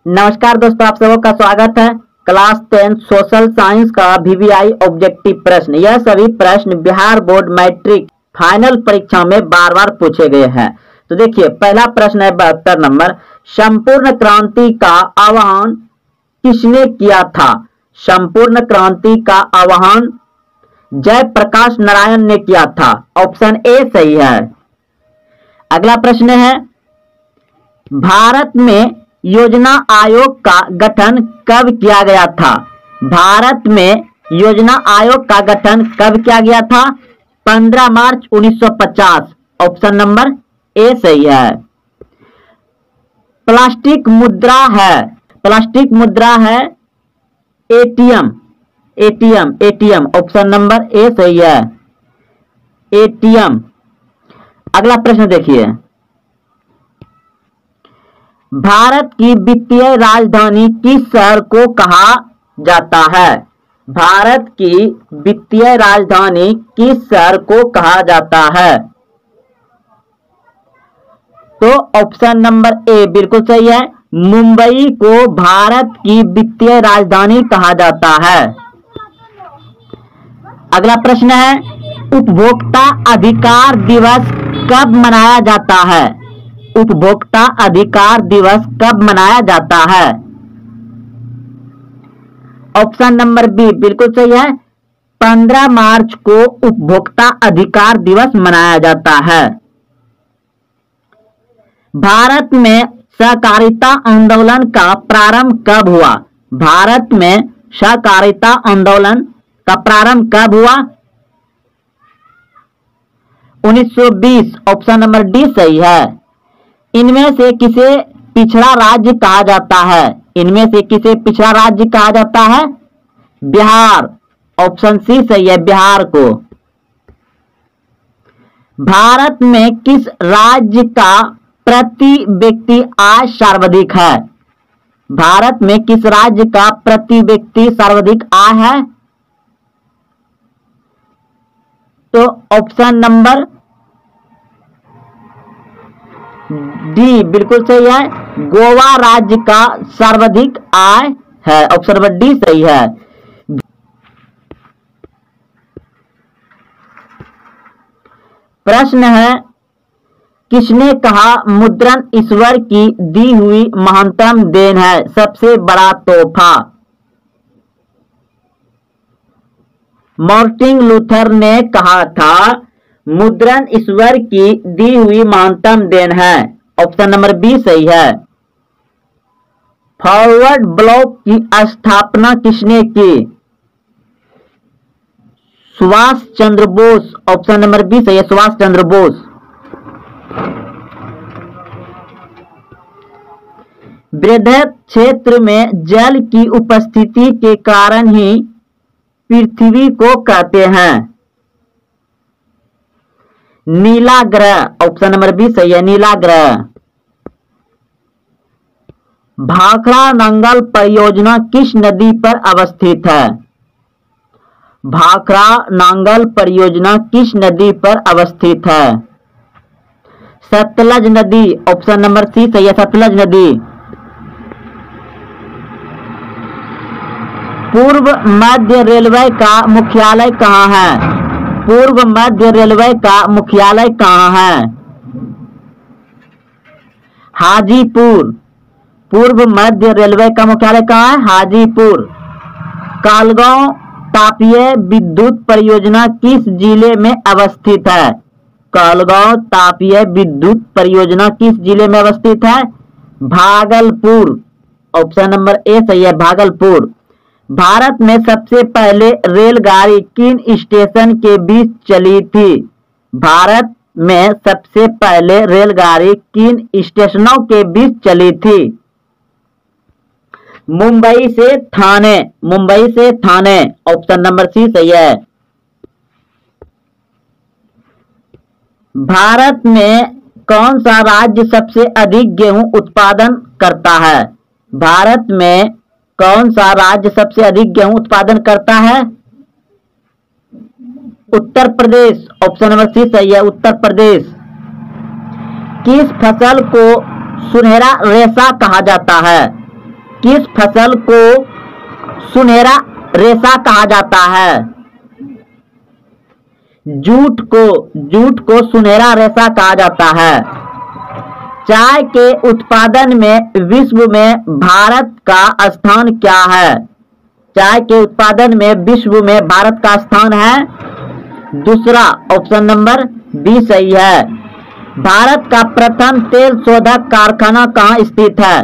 नमस्कार दोस्तों, आप सबों का स्वागत है। क्लास 10 सोशल साइंस का वीवीआई ऑब्जेक्टिव प्रश्न। यह सभी प्रश्न बिहार बोर्ड मैट्रिक फाइनल परीक्षा में बार बार पूछे गए हैं। तो देखिए, पहला प्रश्न है 72 नंबर। संपूर्ण क्रांति का आह्वान किसने किया था? संपूर्ण क्रांति का आह्वान जयप्रकाश नारायण ने किया था। ऑप्शन ए सही है। अगला प्रश्न है, भारत में योजना आयोग का गठन कब किया गया था? भारत में योजना आयोग का गठन कब किया गया था? 15 मार्च 1950। ऑप्शन नंबर ए सही है। प्लास्टिक मुद्रा है एटीएम। ऑप्शन नंबर ए सही है, एटीएम। अगला प्रश्न देखिए, भारत की वित्तीय राजधानी किस शहर को कहा जाता है? भारत की वित्तीय राजधानी किस शहर को कहा जाता है? तो ऑप्शन नंबर ए बिल्कुल सही है, मुंबई को भारत की वित्तीय राजधानी कहा जाता है। अगला प्रश्न है, उपभोक्ता अधिकार दिवस कब मनाया जाता है? उपभोक्ता अधिकार दिवस कब मनाया जाता है? ऑप्शन नंबर बी बिल्कुल सही है, 15 मार्च को उपभोक्ता अधिकार दिवस मनाया जाता है। भारत में सहकारिता आंदोलन का प्रारंभ कब हुआ? भारत में सहकारिता आंदोलन का प्रारंभ कब हुआ? 1920। ऑप्शन नंबर डी सही है। इनमें से किसे पिछड़ा राज्य कहा जाता है? इनमें से किसे पिछड़ा राज्य कहा जाता है? बिहार। ऑप्शन सी सही है, बिहार को। भारत में किस राज्य का प्रति व्यक्ति आय सर्वाधिक है? भारत में किस राज्य का प्रति व्यक्ति सर्वाधिक आय है? तो ऑप्शन नंबर डी बिल्कुल सही है, गोवा राज्य का सर्वाधिक आय है। ऑप्शन नंबर डी सही है। प्रश्न है, किसने कहा मुद्रण ईश्वर की दी हुई महानतम देन है, सबसे बड़ा तोहफा? मार्टिन लूथर ने कहा था मुद्रण ईश्वर की दी हुई महानतम देन है। ऑप्शन नंबर बी सही है। फॉरवर्ड ब्लॉक की स्थापना किसने की? Subhash Chandra Bose. Option number B सही है, सुभाष चंद्र बोस। बृहद क्षेत्र में जल की उपस्थिति के कारण ही पृथ्वी को कहते हैं नीला ग्रह। ऑप्शन नंबर बी सही है, नीला ग्रह। भाखड़ा नांगल परियोजना किस नदी पर अवस्थित है? भाखड़ा नांगल परियोजना किस नदी पर अवस्थित है? सतलज नदी। ऑप्शन नंबर सी सही है, सतलज नदी। पूर्व मध्य रेलवे का मुख्यालय कहाँ है? पूर्व मध्य रेलवे का मुख्यालय कहाँ है? हाजीपुर। पूर्व मध्य रेलवे का मुख्यालय कहाँ है? हाजीपुर। कालगांव तापीय विद्युत परियोजना किस जिले में अवस्थित है? कालगांव तापीय विद्युत परियोजना किस जिले में अवस्थित है? भागलपुर। ऑप्शन नंबर ए सही है, भागलपुर। भारत में सबसे पहले रेलगाड़ी किन स्टेशन के बीच चली थी? भारत में सबसे पहले रेलगाड़ी किन स्टेशनों के बीच चली थी? मुंबई से ठाणे। मुंबई से ठाणे। ऑप्शन नंबर सी सही है। भारत में कौन सा राज्य सबसे अधिक गेहूं उत्पादन करता है? भारत में कौन सा राज्य सबसे अधिक गेहूं उत्पादन करता है? Uttar Pradesh. Option number C सही है, उत्तर प्रदेश। किस फसल को सुनहरा रेशा कहा जाता है? किस फसल को सुनहरा रेशा कहा जाता है? जूट को सुनहरा रेशा कहा जाता है। चाय के उत्पादन में विश्व में भारत का स्थान क्या है? चाय के उत्पादन में विश्व में भारत का स्थान है दूसरा, ऑप्शन नंबर बी सही है। भारत का प्रथम तेल शोधक कारखाना कहाँ स्थित है?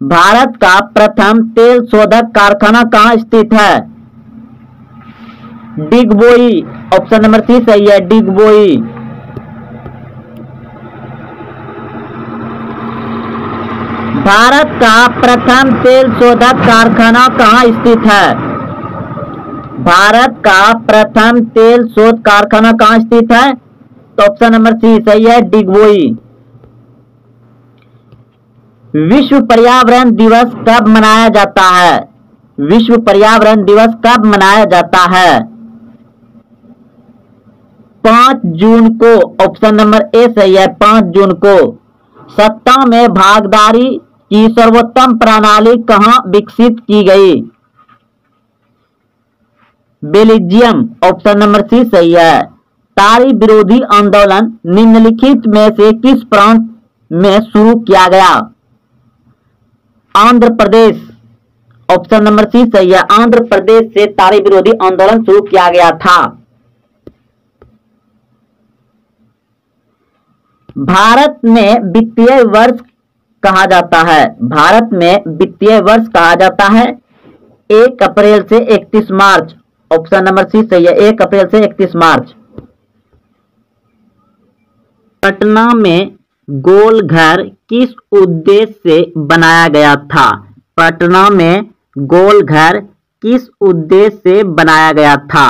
भारत का प्रथम तेल शोधक कारखाना कहाँ स्थित है? डिगबोई, ऑप्शन नंबर सी सही है, डिगबोई। भारत का प्रथम तेल शोधक कारखाना कहाँ स्थित है? भारत का प्रथम तेल शोध कारखाना कहाँ स्थित है? तो ऑप्शन नंबर सी सही है, डिगबोई। विश्व पर्यावरण दिवस कब मनाया जाता है? विश्व पर्यावरण दिवस कब मनाया जाता है? 5 जून को, ऑप्शन नंबर ए सही है, 5 जून को। सत्ता में भागीदारी की सर्वोत्तम प्रणाली कहाँ विकसित की गई? बेल्जियम, ऑप्शन नंबर सी सही है। तारी विरोधी आंदोलन निम्नलिखित में से किस प्रांत में शुरू किया गया? Andhra Pradesh, option number C सही है, आंध्र प्रदेश से तारी विरोधी आंदोलन शुरू किया गया था। भारत में वित्तीय वर्ष कहा जाता है? भारत में वित्तीय वर्ष कहा जाता है 1 अप्रैल से 31 मार्च, ऑप्शन नंबर सी सही है, 1 अप्रैल से 31 मार्च। पटना में गोल घर किस उद्देश्य से बनाया गया था? पटना में गोल घर किस उद्देश्य से बनाया गया था?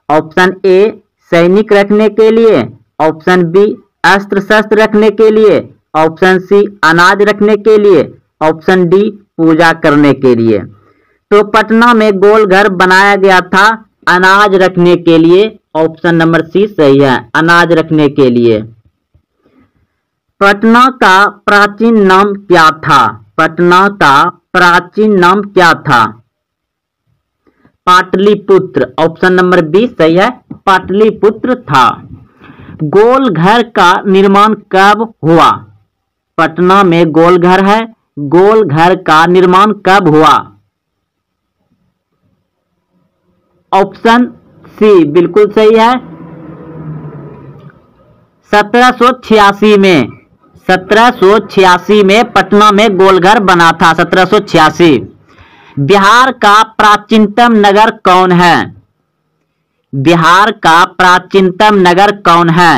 ऑप्शन ए सैनिक रखने के लिए, ऑप्शन बी अस्त्र शस्त्र रखने के लिए, ऑप्शन सी अनाज रखने के लिए, ऑप्शन डी पूजा करने के लिए। तो पटना में गोल घर बनाया गया था अनाज रखने के लिए, ऑप्शन नंबर सी सही है, अनाज रखने के लिए। पटना का प्राचीन नाम क्या था? पटना का प्राचीन नाम क्या था? पाटलिपुत्र, ऑप्शन नंबर बी सही है, पाटलिपुत्र था। गोल घर का निर्माण कब हुआ? पटना में गोल घर है, गोल घर का निर्माण कब हुआ? ऑप्शन सी बिल्कुल सही है, 1786 में। 1786 में पटना में गोलघर बना था, 1786। बिहार का प्राचीनतम नगर कौन है? बिहार का प्राचीनतम नगर कौन है?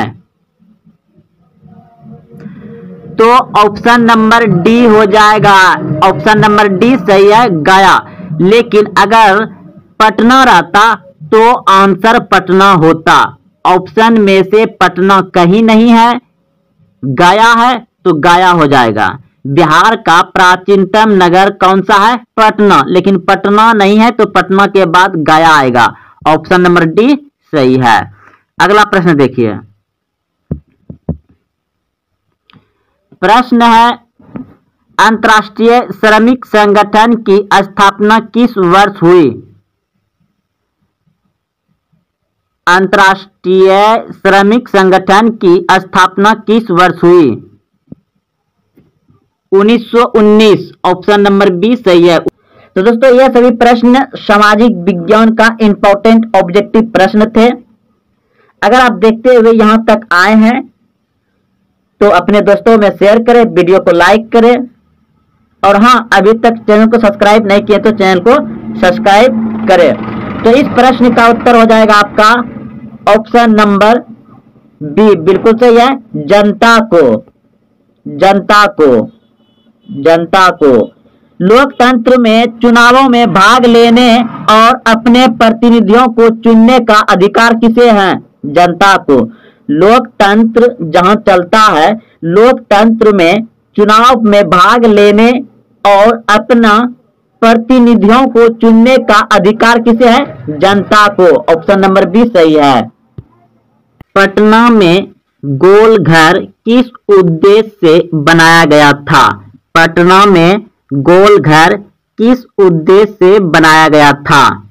तो ऑप्शन नंबर डी हो जाएगा, ऑप्शन नंबर डी सही है, गया। लेकिन अगर पटना रहता तो आंसर पटना होता। ऑप्शन में से पटना कहीं नहीं है, गया है तो गया हो जाएगा। बिहार का प्राचीनतम नगर कौन सा है? पटना, लेकिन पटना नहीं है तो पटना के बाद गया आएगा। ऑप्शन नंबर डी सही है। अगला प्रश्न देखिए, प्रश्न है अंतर्राष्ट्रीय श्रमिक संगठन की स्थापना किस वर्ष हुई? अंतर्राष्ट्रीय श्रमिक संगठन की स्थापना किस वर्ष हुई? 1919, ऑप्शन नंबर बी सही है। तो दोस्तों यह सभी प्रश्न सामाजिक विज्ञान का इंपॉर्टेंट ऑब्जेक्टिव प्रश्न थे। अगर आप देखते हुए यहां तक आए हैं तो अपने दोस्तों में शेयर करें, वीडियो को लाइक करें, और हाँ अभी तक चैनल को सब्सक्राइब नहीं किए तो चैनल को सब्सक्राइब करें। तो इस प्रश्न का उत्तर हो जाएगा आपका ऑप्शन नंबर बी, बिल्कुल सही है, जनता को। जनता को, जनता को। लोकतंत्र में चुनावों में भाग लेने और अपने प्रतिनिधियों को चुनने का अधिकार किसे है? जनता को। लोकतंत्र जहां चलता है, लोकतंत्र में चुनाव में भाग लेने और अपना प्रतिनिधियों को चुनने का अधिकार किसे है? जनता को। ऑप्शन नंबर बी सही है। पटना में गोल घर किस उद्देश्य से बनाया गया था? पटना में गोल घर किस उद्देश्य से बनाया गया था?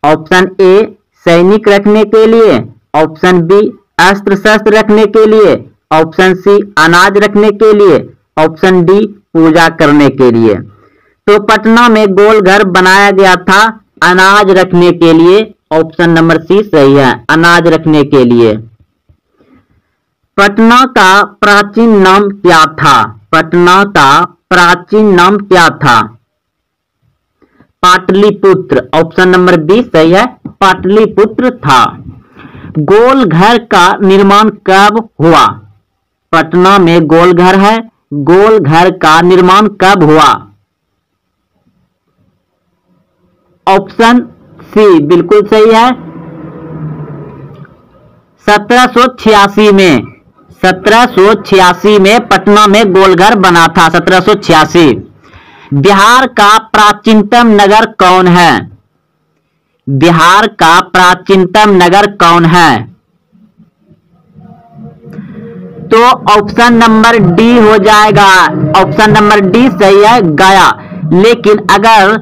ऑप्शन ए सैनिक रखने के लिए, ऑप्शन बी अस्त्र शस्त्र रखने के लिए, ऑप्शन सी अनाज रखने के लिए, ऑप्शन डी पूजा करने के लिए। तो पटना में गोल घर बनाया गया था अनाज रखने के लिए। ऑप्शन नंबर सी सही है, अनाज रखने के लिए। पटना का प्राचीन नाम क्या था? पटना का प्राचीन नाम क्या था? पाटलिपुत्र। ऑप्शन नंबर बी सही है, पाटलिपुत्र था। गोल घर का निर्माण कब हुआ? पटना में गोल घर है, गोल घर का निर्माण कब हुआ? ऑप्शन सी बिल्कुल सही है, 1786 में। 1786 में पटना में गोल घर बना था, 1786। बिहार का प्राचीनतम नगर कौन है? बिहार का प्राचीनतम नगर कौन है? तो ऑप्शन नंबर डी हो जाएगा। ऑप्शन नंबर डी सही है, गया। लेकिन अगर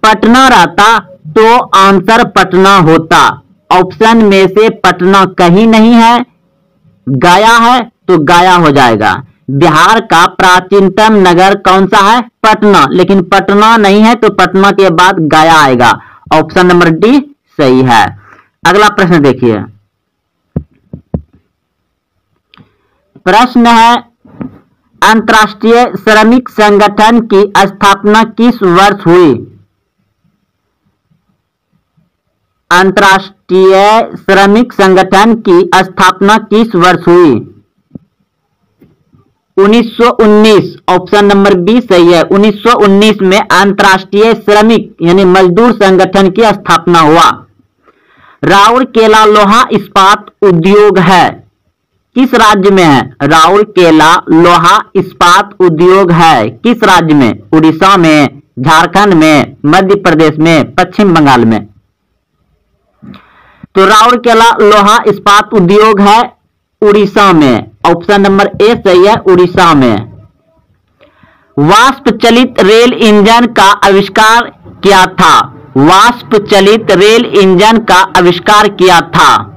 पटना रहता तो आंसर पटना होता। ऑप्शन में से पटना कहीं नहीं है, गया है तो गया हो जाएगा। बिहार का प्राचीनतम नगर कौन सा है? पटना। लेकिन पटना नहीं है तो पटना के बाद गया आएगा। ऑप्शन नंबर डी सही है। अगला प्रश्न देखिए। प्रश्न है, अंतर्राष्ट्रीय श्रमिक संगठन की स्थापना किस वर्ष हुई? अंतर्राष्ट्रीय श्रमिक संगठन की स्थापना किस वर्ष हुई? 1919। ऑप्शन नंबर बी सही है, 1919 में अंतर्राष्ट्रीय श्रमिक यानी मजदूर संगठन की स्थापना हुआ। राउरकेला लोहा इस्पात उद्योग है, किस राज्य में है? राउरकेला लोहा इस्पात उद्योग है किस राज्य में? उड़ीसा में, झारखंड में, मध्य प्रदेश में, पश्चिम बंगाल में। तो राउरकेला लोहा इस्पात उद्योग है उड़ीसा में। ऑप्शन नंबर ए सही है, उड़ीसा में। वाष्प चलित रेल इंजन का आविष्कार किया था? वाष्प चलित रेल इंजन का आविष्कार किया था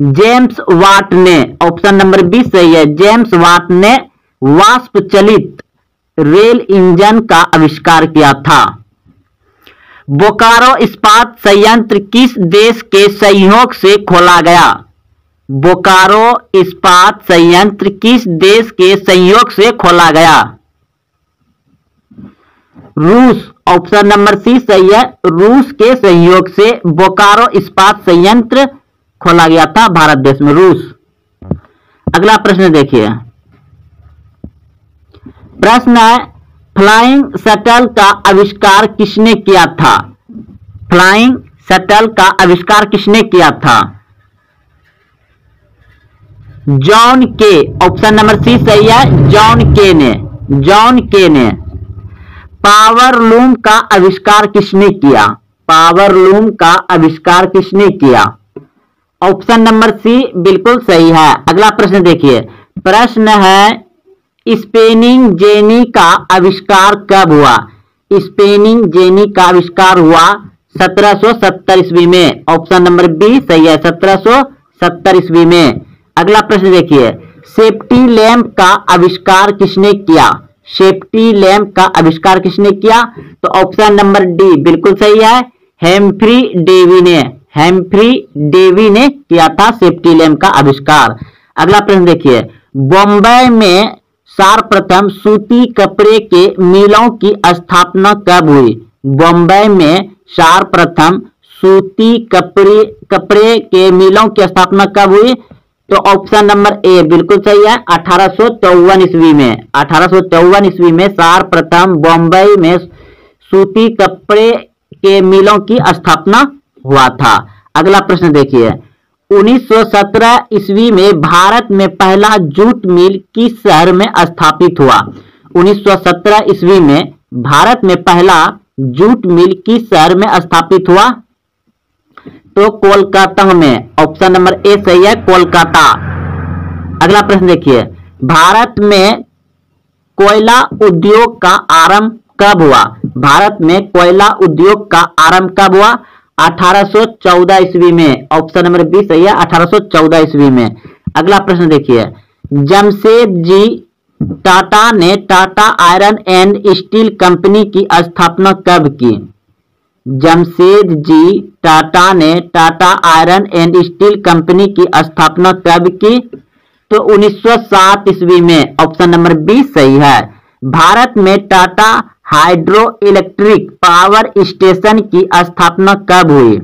जेम्स वाट ने। ऑप्शन नंबर बी सही है, जेम्स वाट ने वाष्प चलित रेल इंजन का आविष्कार किया था। बोकारो इस्पात संयंत्र किस देश के सहयोग से खोला गया? बोकारो इस्पात संयंत्र किस देश के सहयोग से खोला गया? रूस। ऑप्शन नंबर सी सही है, रूस के सहयोग से बोकारो इस्पात संयंत्र खोला गया था भारत देश में, रूस। अगला प्रश्न देखिए। प्रश्न है, फ्लाइंग शटल का आविष्कार किसने किया था? फ्लाइंग शटल का आविष्कार किसने किया था? जॉन के। ऑप्शन नंबर सी सही है, जॉन के ने। जॉन के ने। पावर लूम का आविष्कार किसने किया? पावर लूम का आविष्कार किसने किया? ऑप्शन नंबर सी बिल्कुल सही है। अगला प्रश्न देखिए। प्रश्न है, स्पेनिंग जेनी का आविष्कार कब हुआ? स्पेनिंग जेनी का आविष्कार हुआ 1770 ईस्वी में। ऑप्शन नंबर बी सही है, 1770 ईस्वी में। अगला प्रश्न देखिए। सेफ्टी लैंप का आविष्कार किसने किया? सेफ्टी लैंप का आविष्कार किसने किया? तो ऑप्शन नंबर डी बिल्कुल सही है, हेम्फ्री डेवी ने। हेम्फ्री डेवी ने किया था सेफ्टी लैंप का आविष्कार। अगला प्रश्न देखिए। बॉम्बे में सर्वप्रथम सूती कपड़े के मिलों की स्थापना कब हुई? बॉम्बे में सर्वप्रथम सूती कपड़े के मिलों की स्थापना कब हुई? तो ऑप्शन नंबर ए बिल्कुल सही है, 1854 ईस्वी में। 1854 ईस्वी में सर्वप्रथम बॉम्बे में सूती कपड़े के मिलों की स्थापना हुआ था। अगला प्रश्न देखिए। 1917 ईस्वी में भारत में पहला जूट मिल किस शहर में स्थापित हुआ? 1917 ईस्वी में भारत में पहला जूट मिल किस शहर में स्थापित हुआ? तो कोलकाता में। ऑप्शन नंबर ए सही है, कोलकाता। अगला प्रश्न देखिए। भारत में कोयला उद्योग का आरंभ कब हुआ? भारत में कोयला उद्योग का आरंभ कब हुआ? 1814 ईस्वी में। ऑप्शन नंबर बी सही है, 1814 ईस्वी में। अगला प्रश्न देखिए, जमशेद जी टाटा ने Tata iron and steel company की स्थापना कब की? जमशेद जी टाटा ने Tata iron and steel company की स्थापना कब की? तो 1907 ईस्वी में। ऑप्शन नंबर बी सही है। भारत में Tata hydro electric power station की स्थापना कब हुई?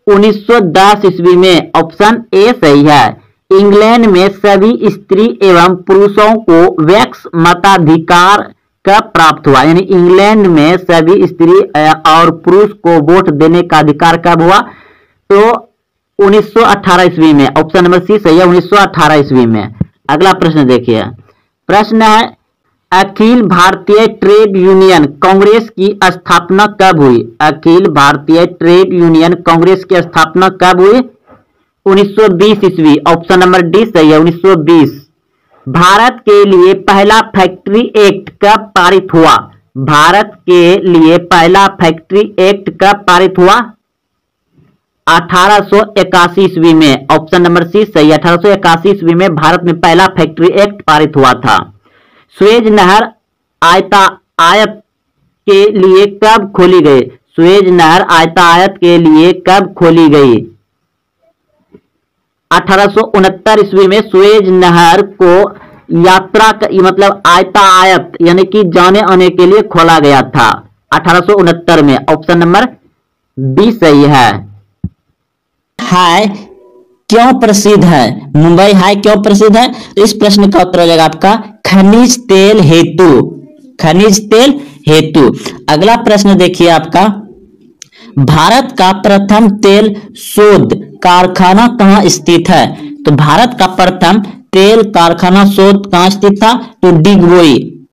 1910 ईस्वी में। ऑप्शन ए सही है। इंग्लैंड में सभी स्त्री एवं पुरुषों को वैक्स मताधिकार कब प्राप्त हुआ? यानी इंग्लैंड में सभी स्त्री और पुरुष को वोट देने का अधिकार कब हुआ? तो 1918 ईस्वी में। ऑप्शन नंबर सी सही है, 1918 ईस्वी में। अगला प्रश्न देखिए, प्रश्न है अखिल भारतीय ट्रेड यूनियन कांग्रेस की स्थापना कब हुई? अखिल भारतीय ट्रेड यूनियन कांग्रेस की स्थापना कब हुई? 1920 ईस्वी। ऑप्शन नंबर डी सही है, 1920। भारत के लिए पहला फैक्ट्री एक्ट कब पारित हुआ? भारत के लिए पहला फैक्ट्री एक्ट कब पारित हुआ? 1881 ईस्वी में। ऑप्शन नंबर सी सही, 1881 ईस्वी में भारत में पहला फैक्ट्री एक्ट पारित हुआ था। सुएज नहर आयत के लिए कब खोली गई? सुएज नहर आयत के लिए कब खोली गई? 1869 ईस्वी में सुएज नहर को यात्रा मतलब आयत यानी कि जाने आने के लिए खोला गया था 1869 में। ऑप्शन नंबर बी सही है। हाय क्यों प्रसिद्ध है? मुंबई हाय क्यों प्रसिद्ध है? तो इस प्रश्न का उत्तर हो जाएगा आपका खनिज तेल हेतु। खनिज तेल हेतु। अगला प्रश्न देखिए आपका, भारत का प्रथम तेल शोध कारखाना कहाँ स्थित है? तो भारत का प्रथम तेल कारखाना शोध कहाँ स्थित था? तो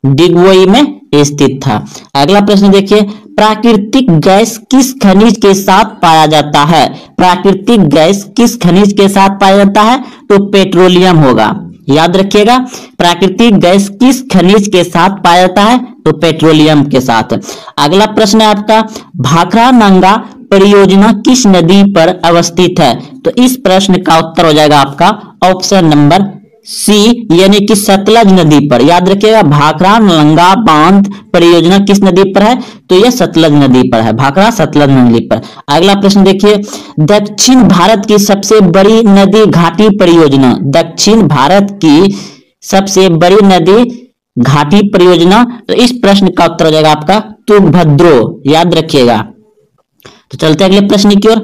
डिगबोई में स्थित था। अगला प्रश्न देखिए, प्राकृतिक गैस किस खनिज के साथ पाया जाता है? प्राकृतिक गैस किस खनिज के साथ पाया जाता है? तो पेट्रोलियम होगा। याद रखिएगा, प्राकृतिक गैस किस खनिज के साथ पाया जाता है? तो पेट्रोलियम के साथ। अगला प्रश्न है आपका, भाखड़ा नंगा परियोजना किस नदी पर अवस्थित है? तो इस प्रश्न का उत्तर हो जाएगा आपका ऑप्शन नंबर सी यानी कि सतलज नदी पर। याद रखिएगा, भाखड़ा नंगा बांध परियोजना किस नदी पर है? तो यह सतलज नदी पर है, भाखड़ा सतलज नदी पर। अगला प्रश्न देखिए, दक्षिण भारत की सबसे बड़ी नदी घाटी परियोजना। दक्षिण भारत की सबसे बड़ी नदी घाटी परियोजना। तो इस प्रश्न का उत्तर हो जाएगा आपका तुंगभद्रो। याद रखिएगा। तो चलते अगले प्रश्न की ओर,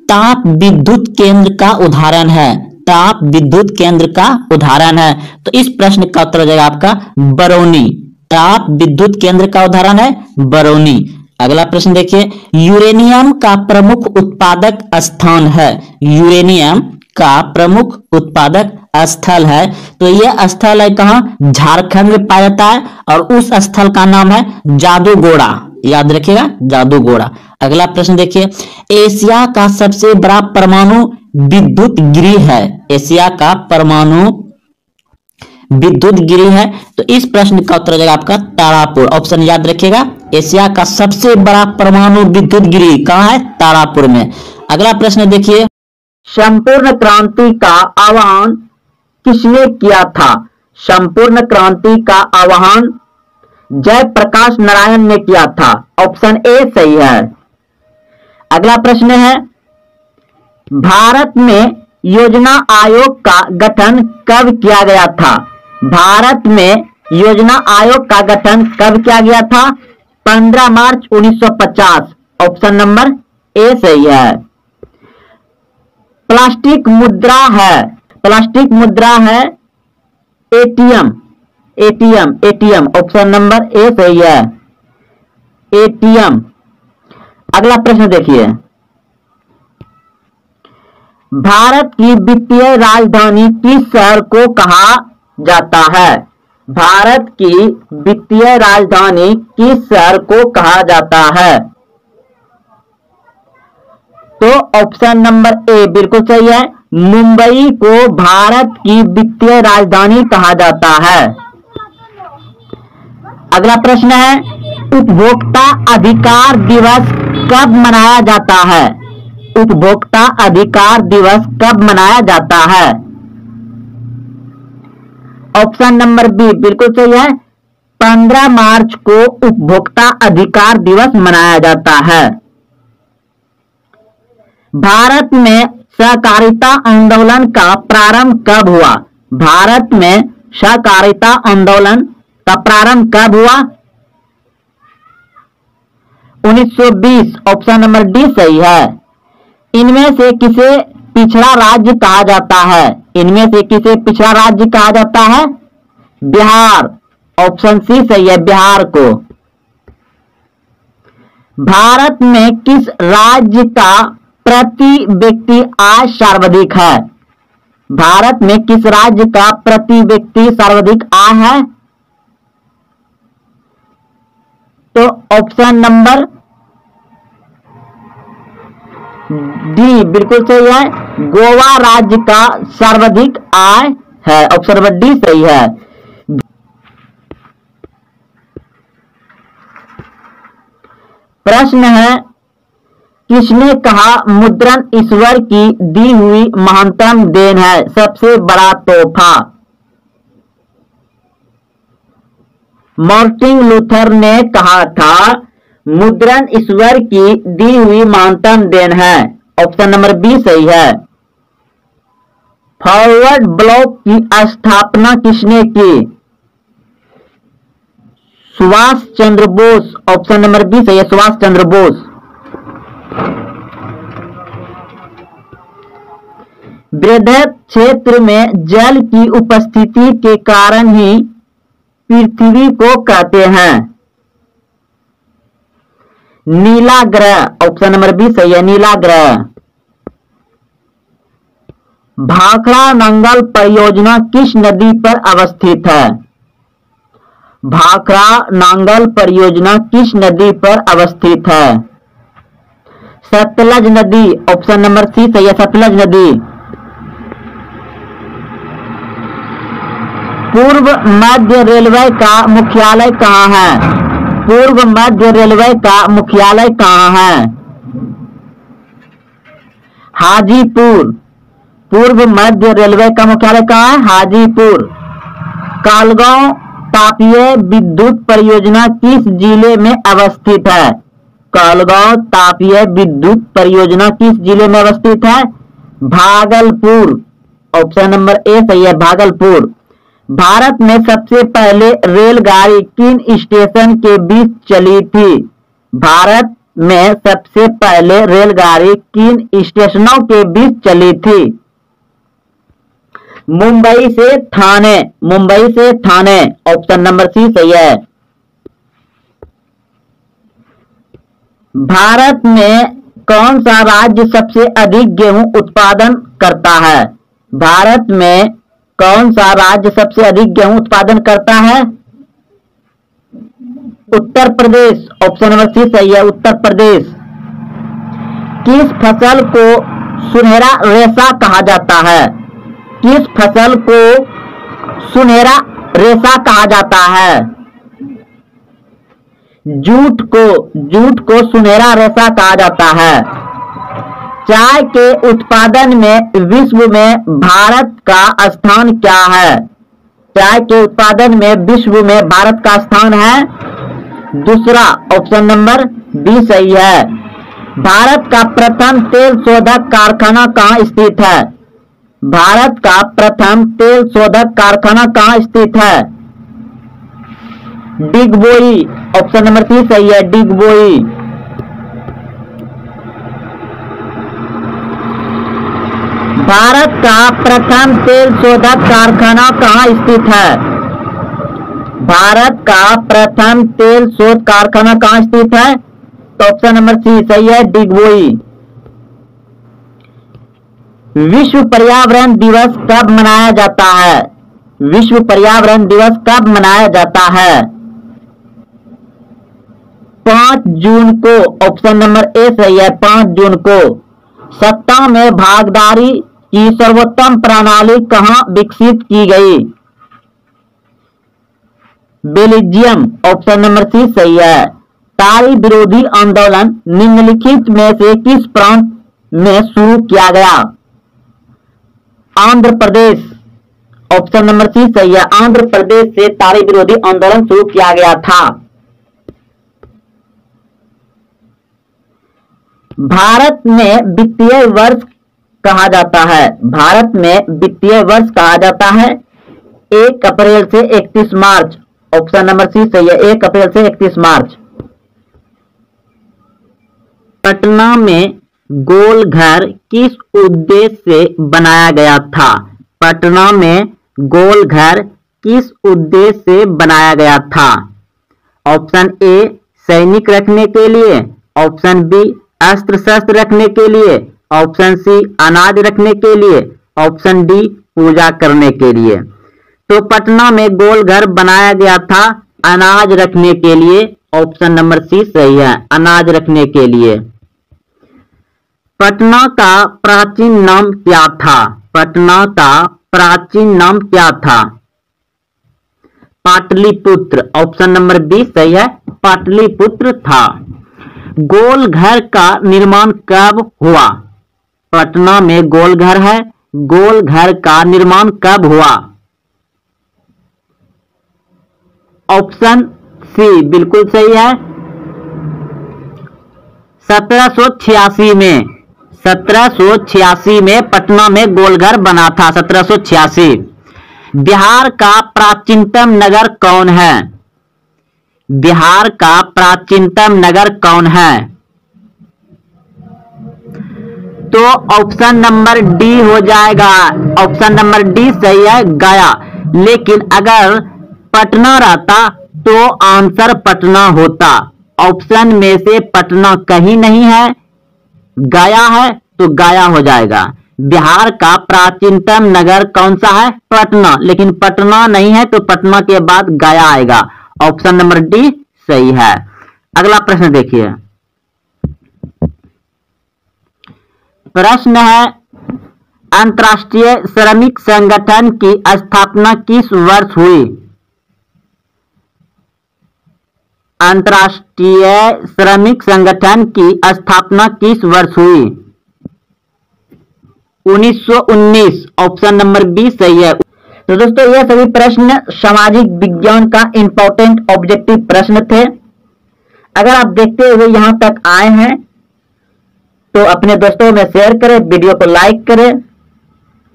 ताप विद्युत केंद्र का उदाहरण है। ताप विद्युत केंद्र का उदाहरण है। तो इस प्रश्न का उत्तर हो जाएगा आपका बरौनी। ताप विद्युत केंद्र का उदाहरण है बरौनी। अगला प्रश्न देखिए, यूरेनियम का प्रमुख उत्पादक स्थान है। यूरेनियम का प्रमुख उत्पादक स्थल है। तो यह स्थल है कहाँ? झारखंड में पाया जाता है और उस स्थल का नाम है जादूगोड़ा। याद रखिएगा, जादूगोड़ा। अगला प्रश्न देखिए, एशिया का सबसे बड़ा परमाणु विद्युत गृह है। एशिया का परमाणु विद्युत गृह है। तो इस प्रश्न का उत्तर हो जाएगा आपका तारापुर। ऑप्शन याद रखिएगा, एशिया का सबसे बड़ा परमाणु विद्युत गृह कहाँ है? तारापुर में। अगला प्रश्न देखिए, संपूर्ण क्रांति का आह्वान किसने किया था? संपूर्ण क्रांति का आह्वान जयप्रकाश नारायण ने किया था। ऑप्शन ए सही है। अगला प्रश्न है, भारत में योजना आयोग का गठन कब किया गया था? भारत में योजना आयोग का गठन कब किया गया था? 15 मार्च 1950। ऑप्शन नंबर ए सही है। प्लास्टिक मुद्रा है, प्लास्टिक मुद्रा है ATM. ATM option number A सही है, एटीएम। अगला प्रश्न देखिए, भारत की वित्तीय राजधानी किस शहर को कहा जाता है? भारत की वित्तीय राजधानी किस शहर को कहा जाता है? तो ऑप्शन नंबर ए बिल्कुल सही है, मुंबई को भारत की वित्तीय राजधानी कहा जाता है। अगला प्रश्न है, उपभोक्ता अधिकार दिवस कब मनाया जाता है? उपभोक्ता अधिकार दिवस कब मनाया जाता है? ऑप्शन नंबर बी बिल्कुल सही है, 15 मार्च को उपभोक्ता अधिकार दिवस मनाया जाता है। भारत में सहकारिता आंदोलन का प्रारंभ कब हुआ? भारत में सहकारिता आंदोलन का प्रारंभ कब हुआ? 1920। ऑप्शन नंबर डी सही है। इनमें से किसे पिछड़ा राज्य कहा जाता है? इनमें से किसे पिछड़ा राज्य कहा जाता है? बिहार। ऑप्शन सी सही है, बिहार को। भारत में किस राज्य का प्रति व्यक्ति आय सर्वाधिक है? भारत में किस राज्य का प्रति व्यक्ति सर्वाधिक आय है? तो ऑप्शन नंबर डी बिल्कुल सही है, गोवा राज्य का सर्वाधिक आय है। ऑप्शन नंबर डी सही है। प्रश्न है, किसने कहा मुद्रण ईश्वर की दी हुई महानतम देन है, सबसे बड़ा तोहफा? मार्टिन लूथर ने कहा था मुद्रण ईश्वर की दी हुई महानतम देन है। ऑप्शन नंबर बी सही है। फॉरवर्ड ब्लॉक की स्थापना किसने की? Subhash Chandra Bose. Option number B सही है, सुभाष चंद्र बोस। बृहद क्षेत्र में जल की उपस्थिति के कारण ही पृथ्वी को कहते हैं नीला ग्रह। ऑप्शन नंबर बी सही है, नीला ग्रह। भाखड़ा नांगल परियोजना किस नदी पर अवस्थित है? भाखड़ा नांगल परियोजना किस नदी पर अवस्थित है? सतलज नदी। ऑप्शन नंबर सी सही है, सतलज नदी। पूर्व मध्य रेलवे का मुख्यालय कहाँ है? पूर्व मध्य रेलवे का मुख्यालय कहाँ है? हाजीपुर। पूर्व मध्य रेलवे का मुख्यालय कहाँ है? हाजीपुर। कालगांव तापीय विद्युत परियोजना किस जिले में अवस्थित है? कालगांव तापीय विद्युत परियोजना किस जिले में अवस्थित है? भागलपुर। ऑप्शन नंबर ए सही है, भागलपुर। भारत में सबसे पहले रेलगाड़ी किन स्टेशन के बीच चली थी? भारत में सबसे पहले रेलगाड़ी किन स्टेशनों के बीच चली थी? मुंबई से ठाणे। मुंबई से ठाणे। ऑप्शन नंबर सी सही है। भारत में कौन सा राज्य सबसे अधिक गेहूं उत्पादन करता है? भारत में कौन सा राज्य सबसे अधिक गेहूं उत्पादन करता है? Uttar Pradesh. Option number C सही है, उत्तर प्रदेश। किस फसल को सुनहरा रेशा कहा जाता है? किस फसल को सुनहरा रेशा कहा जाता है? जूट को सुनहरा रेशा कहा जाता है। चाय के उत्पादन में विश्व में भारत का स्थान क्या है? चाय के उत्पादन में विश्व में भारत का स्थान है दूसरा। ऑप्शन नंबर बी सही है। भारत का प्रथम तेल शोधक कारखाना कहाँ स्थित है? भारत का प्रथम तेल शोधक कारखाना कहाँ स्थित है? डिगबोई। ऑप्शन नंबर सी सही है, डिगबोई। भारत का प्रथम तेल शोधक कारखाना कहाँ स्थित है? भारत का प्रथम तेल शोध कारखाना कहाँ स्थित है? तो ऑप्शन नंबर सी सही है, डिगबोई। विश्व पर्यावरण दिवस कब मनाया जाता है? विश्व पर्यावरण दिवस कब मनाया जाता है? 5 जून को। ऑप्शन नंबर ए सही है, 5 जून को। सत्ता में भागीदारी की सर्वोत्तम प्रणाली कहाँ विकसित की गई? बेल्जियम। ऑप्शन नंबर सी सही है। तारी विरोधी आंदोलन निम्नलिखित में से किस प्रांत में शुरू किया गया? Andhra Pradesh. Option number C सही है। आंध्र प्रदेश से तारी विरोधी आंदोलन शुरू किया गया था। भारत में वित्तीय वर्ष कहा जाता है? भारत में वित्तीय वर्ष कहा जाता है 1 अप्रैल से 31 मार्च। ऑप्शन नंबर सी सही है। 1 अप्रैल से 31 मार्च। पटना में गोल घर किस उद्देश्य से बनाया गया था? पटना में गोल घर किस उद्देश्य से बनाया गया था? ऑप्शन ए सैनिक रखने के लिए, ऑप्शन बी अस्त्र शस्त्र रखने के लिए, ऑप्शन सी अनाज रखने के लिए, ऑप्शन डी पूजा करने के लिए। तो पटना में गोल घर बनाया गया था अनाज रखने के लिए। ऑप्शन नंबर सी सही है, अनाज रखने के लिए। पटना का प्राचीन नाम क्या था? पटना का प्राचीन नाम क्या था? पाटलिपुत्र। ऑप्शन नंबर बी सही है, पाटलिपुत्र था। गोल घर का निर्माण कब हुआ? पटना में गोल घर है, गोल घर का निर्माण कब हुआ? ऑप्शन सी बिल्कुल सही है, 1786 में। 1786 में पटना में गोलघर बना था। 1786। बिहार का प्राचीनतम नगर कौन है? बिहार का प्राचीनतम नगर कौन है? तो ऑप्शन नंबर डी हो जाएगा। ऑप्शन नंबर डी सही है, गया। लेकिन अगर पटना रहता तो आंसर पटना होता। ऑप्शन में से पटना कहीं नहीं है, गया है, तो गया हो जाएगा। बिहार का प्राचीनतम नगर कौन सा है? पटना। लेकिन पटना नहीं है तो पटना के बाद गया आएगा। ऑप्शन नंबर डी सही है। अगला प्रश्न देखिए। प्रश्न है, अंतर्राष्ट्रीय श्रमिक संगठन की स्थापना किस वर्ष हुई? अंतर्राष्ट्रीय श्रमिक संगठन की स्थापना किस वर्ष हुई? 1919। ऑप्शन नंबर बी सही है। तो दोस्तों ये सभी प्रश्न सामाजिक विज्ञान का इंपॉर्टेंट ऑब्जेक्टिव प्रश्न थे। अगर आप देखते हुए यहां तक आए हैं तो अपने दोस्तों में शेयर करें, वीडियो को लाइक करें,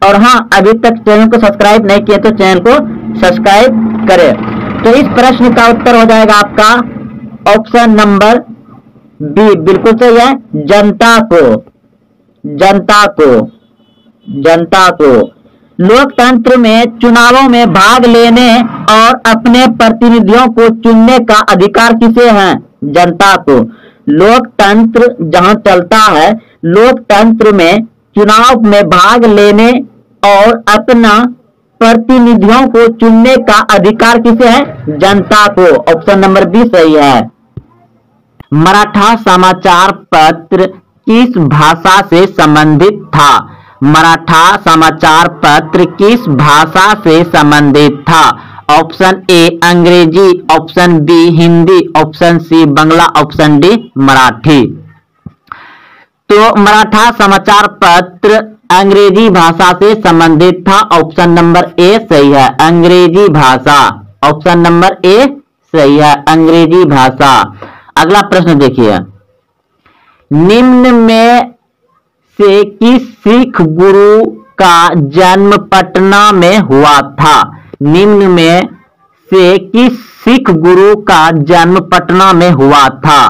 और हाँ अभी तक चैनल को सब्सक्राइब नहीं किए तो चैनल को सब्सक्राइब करें। तो इस प्रश्न का उत्तर हो जाएगा आपका ऑप्शन नंबर बी बिल्कुल सही है, जनता को। जनता को, जनता को। लोकतंत्र में चुनावों में भाग लेने और अपने प्रतिनिधियों को चुनने का अधिकार किसे है? जनता को। लोकतंत्र जहां चलता है, लोकतंत्र में चुनाव में भाग लेने और अपना प्रतिनिधियों को चुनने का अधिकार किसे है? जनता को। ऑप्शन नंबर बी सही है। मराठा समाचार पत्र किस भाषा से संबंधित था? मराठा समाचार पत्र किस भाषा से संबंधित था? Option A Angrezi, option B Hindi, option C Bangla, option D Marathi. तो मराठा समाचार पत्र अंग्रेजी भाषा से संबंधित था। ऑप्शन नंबर ए सही है, अंग्रेजी भाषा। ऑप्शन नंबर ए सही है, अंग्रेजी भाषा। अगला प्रश्न देखिए। निम्न में से किस सिख गुरु का जन्म पटना में हुआ था? निम्न में से किस सिख गुरु का जन्म पटना में हुआ था?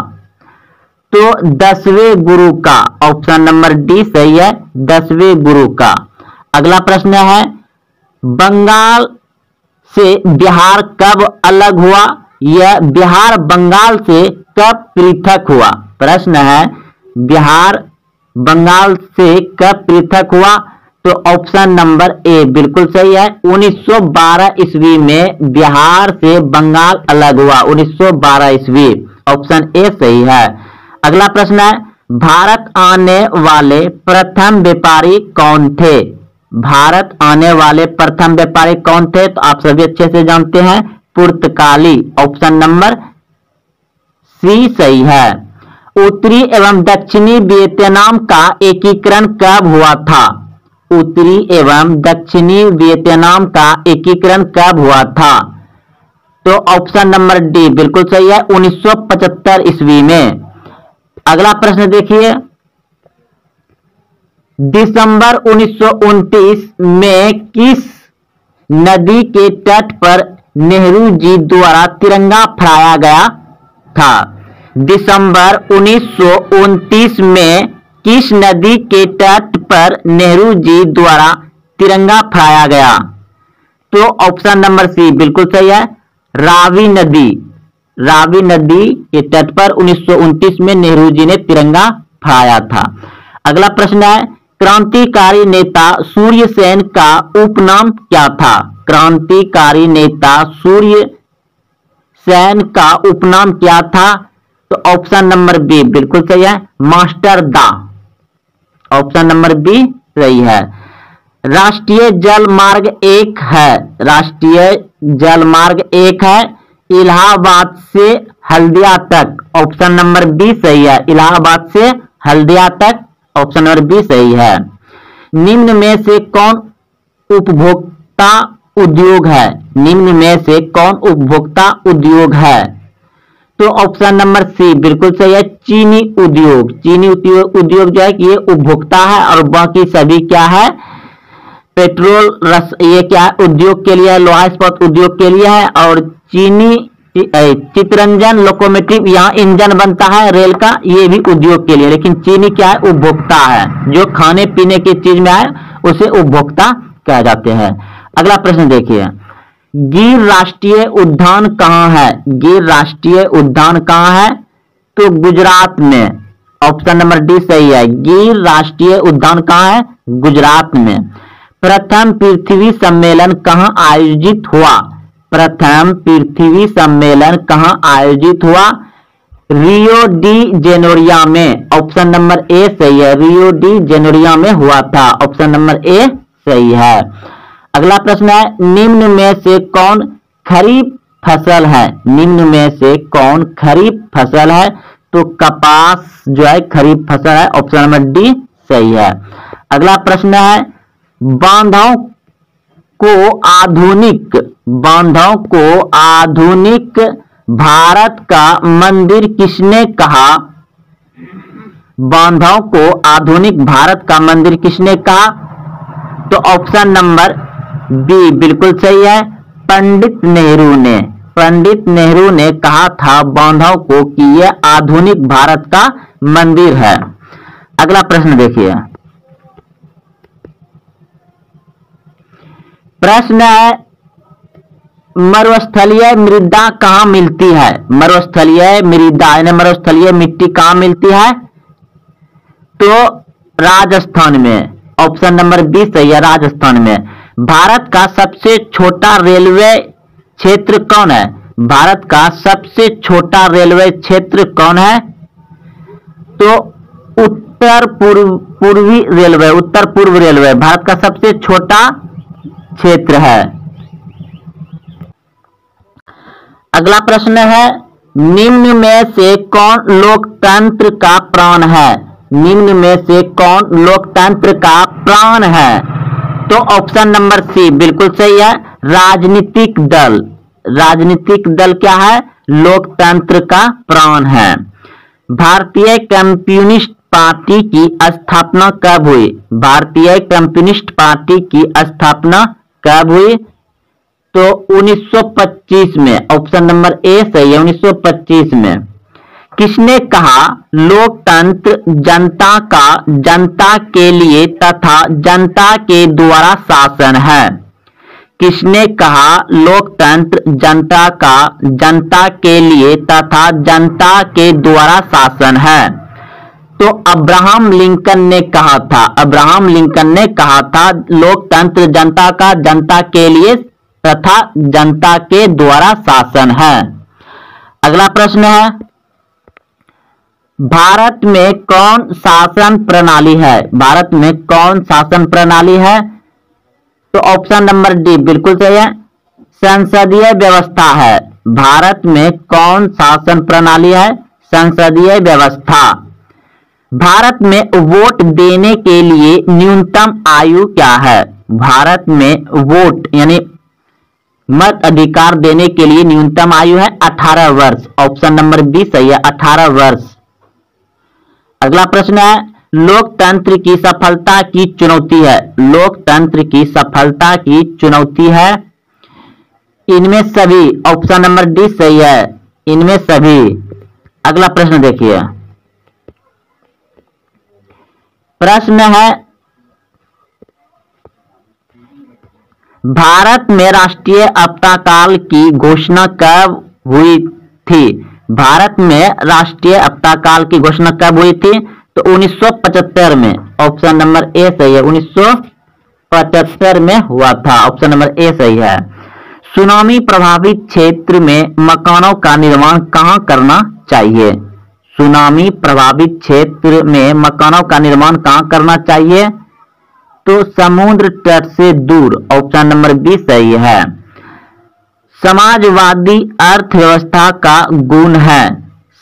तो 10वें गुरु का। ऑप्शन नंबर डी सही है, 10वें गुरु का। अगला प्रश्न है, बंगाल से बिहार कब अलग हुआ? यह बिहार बंगाल से कब पृथक हुआ? प्रश्न है, बिहार बंगाल से कब पृथक हुआ? तो ऑप्शन नंबर ए बिल्कुल सही है, 1912 ईस्वी में बिहार से बंगाल अलग हुआ। 1912 ईस्वी। ऑप्शन ए सही है। अगला प्रश्न है, भारत आने वाले प्रथम व्यापारी कौन थे? भारत आने वाले प्रथम व्यापारी कौन थे? तो आप सभी अच्छे से जानते हैं, पुर्तगाली। ऑप्शन नंबर सी सही है। उत्तरी एवं दक्षिणी वियतनाम का एकीकरण कब हुआ था? उत्तरी एवं दक्षिणी वियतनाम का एकीकरण कब हुआ था? तो ऑप्शन नंबर डी बिल्कुल सही है, 1975 ईस्वी में। अगला प्रश्न देखिए, दिसंबर 1929 में किस नदी के तट पर नेहरू जी द्वारा तिरंगा फहराया गया था? दिसंबर 1929 में किस नदी के तट पर नेहरू जी द्वारा तिरंगा फहराया गया? तो ऑप्शन नंबर सी बिल्कुल सही है, रावी नदी। रावी नदी के तट पर 1929 में नेहरू जी ने तिरंगा फहराया था। अगला प्रश्न है, क्रांतिकारी नेता सूर्य सेन का उपनाम क्या था? क्रांतिकारी नेता सूर्य सेन का उपनाम क्या था? तो ऑप्शन नंबर बी बिल्कुल सही है, मास्टर दा। ऑप्शन नंबर बी सही है। राष्ट्रीय जल मार्ग 1 है, राष्ट्रीय जल मार्ग 1 है इलाहाबाद से हल्दिया तक। ऑप्शन नंबर बी सही है, इलाहाबाद से हल्दिया तक। ऑप्शन नंबर बी सही है। निम्न में से कौन उपभोक्ता उद्योग है? निम्न में से कौन उपभोक्ता उद्योग है? तो ऑप्शन नंबर सी बिल्कुल सही है, चीनी उद्योग। चीनी उद्योग जो है कि ये उपभोक्ता है और बाकी सभी क्या है, पेट्रोल रस ये क्या है उद्योग के लिए है, लोहा इस्पात उद्योग के लिए है। और चीनी चितरंजन लोकोमोटिव यहाँ इंजन बनता है रेल का, ये भी उद्योग के लिए। लेकिन चीनी क्या है, उपभोक्ता है, जो खाने पीने की चीज में आए उसे उपभोक्ता कहा जाते हैं। अगला प्रश्न देखिए, गिर राष्ट्रीय उद्यान कहाँ है? गिर राष्ट्रीय उद्यान कहाँ है? तो गुजरात में। ऑप्शन नंबर डी सही है, गिर राष्ट्रीय उद्यान कहाँ है? गुजरात में। प्रथम पृथ्वी सम्मेलन कहाँ आयोजित हुआ? प्रथम पृथ्वी सम्मेलन कहाँ आयोजित हुआ? रियो डी जेनेरियो में। ऑप्शन नंबर ए सही है, रियो डी जेनेरियो में हुआ था। ऑप्शन नंबर ए सही है। अगला प्रश्न है, निम्न में से कौन खरीफ फसल है? निम्न में से कौन खरीफ फसल है? तो कपास जो है खरीफ फसल है। ऑप्शन नंबर डी सही है। अगला प्रश्न है, बांधों को आधुनिक भारत का मंदिर किसने कहा? बांधों को आधुनिक भारत का मंदिर किसने कहा? तो ऑप्शन नंबर बी बिल्कुल सही है, पंडित नेहरू ने। पंडित नेहरू ने कहा था बांधों को कि यह आधुनिक भारत का मंदिर है। अगला प्रश्न देखिए, प्रश्न है, मरुस्थलीय मृदा कहाँ मिलती है? मरुस्थलीय मृदा यानी मरुस्थलीय मिट्टी कहाँ मिलती है? तो राजस्थान में। ऑप्शन नंबर बी सही है, राजस्थान में। भारत का सबसे छोटा रेलवे क्षेत्र कौन है? भारत का सबसे छोटा रेलवे क्षेत्र कौन है? तो उत्तर पूर्व रेलवे भारत का सबसे छोटा क्षेत्र है। अगला प्रश्न है, निम्न में से कौन लोकतंत्र का प्राण है? निम्न में से कौन लोकतंत्र का प्राण है? तो ऑप्शन नंबर सी बिल्कुल सही है, राजनीतिक दल। राजनीतिक दल क्या है? लोकतंत्र का प्राण है। भारतीय कम्युनिस्ट पार्टी की स्थापना कब हुई? भारतीय कम्युनिस्ट पार्टी की स्थापना कब हुई? तो 1925 में। ऑप्शन नंबर ए सही है, 1925 में। किसने कहा लोकतंत्र जनता के लिए तथा जनता के द्वारा शासन है? किसने कहा लोकतंत्र जनता के लिए तथा जनता के द्वारा शासन है? तो अब्राहम लिंकन ने कहा था। अब्राहम लिंकन ने कहा था लोकतंत्र जनता के लिए तथा जनता के द्वारा शासन है। अगला प्रश्न है, भारत में कौन शासन प्रणाली है? भारत में कौन शासन प्रणाली है? तो ऑप्शन नंबर डी बिल्कुल सही है, संसदीय व्यवस्था है। भारत में कौन शासन प्रणाली है? संसदीय व्यवस्था। भारत में वोट देने के लिए न्यूनतम आयु क्या है? भारत में वोट यानी मत अधिकार देने के लिए न्यूनतम आयु है 18 वर्ष। ऑप्शन नंबर बी सही है, 18 वर्ष। अगला प्रश्न है, लोकतंत्र की सफलता की चुनौती है। लोकतंत्र की सफलता की चुनौती है इनमें सभी। ऑप्शन नंबर डी सही है, इनमें सभी। अगला प्रश्न देखिए, प्रश्न है, भारत में राष्ट्रीय आपदाकाल की घोषणा कब हुई थी? भारत में राष्ट्रीय आपदाकाल की घोषणा कब हुई थी? तो 1975 में। ऑप्शन नंबर ए सही है, 1975 में हुआ था। ऑप्शन नंबर ए सही है। सुनामी प्रभावित क्षेत्र में मकानों का निर्माण कहां करना चाहिए? सुनामी प्रभावित क्षेत्र में मकानों का निर्माण कहां करना चाहिए? तो समुद्र तट से दूर। ऑप्शन नंबर बी सही है। समाजवादी अर्थव्यवस्था का गुण है।